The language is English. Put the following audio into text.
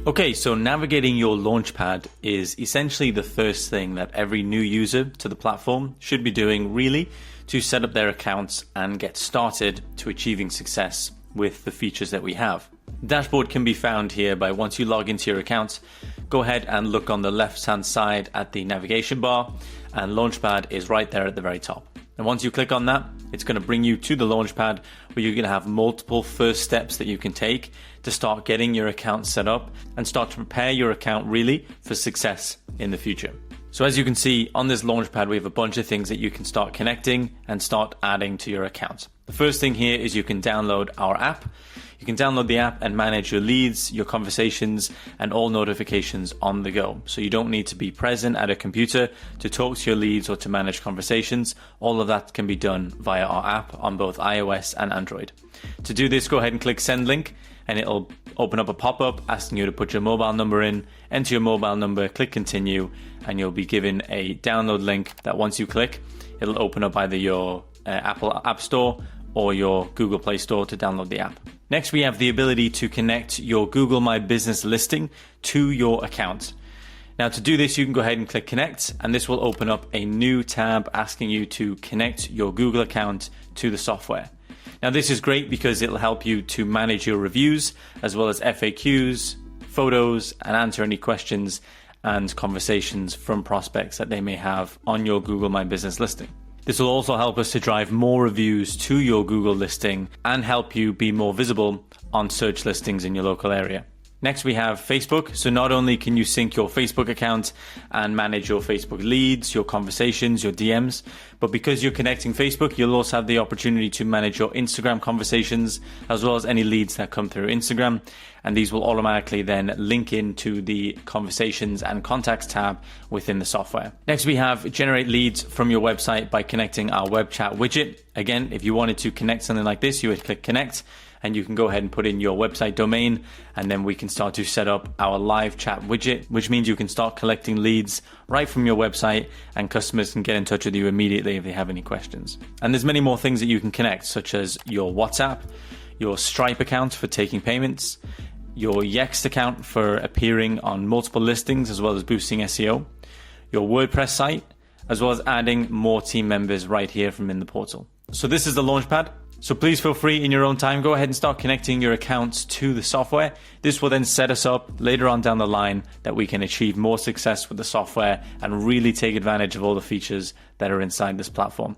Okay, so navigating your Launchpad is essentially the first thing that every new user to the platform should be doing really to set up their accounts and get started to achieving success with the features that we have. Dashboard can be found here by once you log into your account, go ahead and look on the left-hand side at the navigation bar, and Launchpad is right there at the very top. And once you click on that, it's going to bring you to the Launchpad where you're going to have multiple first steps that you can take to start getting your account set up and start to prepare your account really for success in the future. So as you can see on this Launchpad, we have a bunch of things that you can start connecting and start adding to your account. The first thing here is you can download our app. You can download the app and manage your leads, your conversations, and all notifications on the go. So you don't need to be present at a computer to talk to your leads or to manage conversations. All of that can be done via our app on both iOS and Android. To do this, go ahead and click send link, and it'll open up a pop-up asking you to put your mobile number in, enter your mobile number, click continue, and you'll be given a download link that once you click, it'll open up either your Apple App Store or your Google Play Store to download the app. Next, we have the ability to connect your Google My Business listing to your account. Now, to do this, you can go ahead and click connect, and this will open up a new tab asking you to connect your Google account to the software. Now, this is great because it'll help you to manage your reviews as well as FAQs, photos, and answer any questions and conversations from prospects that they may have on your Google My Business listing. This will also help us to drive more reviews to your Google listing and help you be more visible on search listings in your local area. Next, we have Facebook. So not only can you sync your Facebook account and manage your Facebook leads, your conversations, your DMs, but because you're connecting Facebook, you'll also have the opportunity to manage your Instagram conversations as well as any leads that come through Instagram. And these will automatically then link into the conversations and contacts tab within the software. Next, we have generate leads from your website by connecting our web chat widget. Again, if you wanted to connect something like this, you would click connect, and you can go ahead and put in your website domain, and then we can start to set up our live chat widget, which means you can start collecting leads right from your website, and customers can get in touch with you immediately if they have any questions. And there's many more things that you can connect, such as your WhatsApp, your Stripe account for taking payments, your Yext account for appearing on multiple listings as well as boosting SEO, your WordPress site, as well as adding more team members right here from in the portal. So this is the Launchpad. So please feel free in your own time, go ahead and start connecting your accounts to the software. This will then set us up later on down the line that we can achieve more success with the software and really take advantage of all the features that are inside this platform.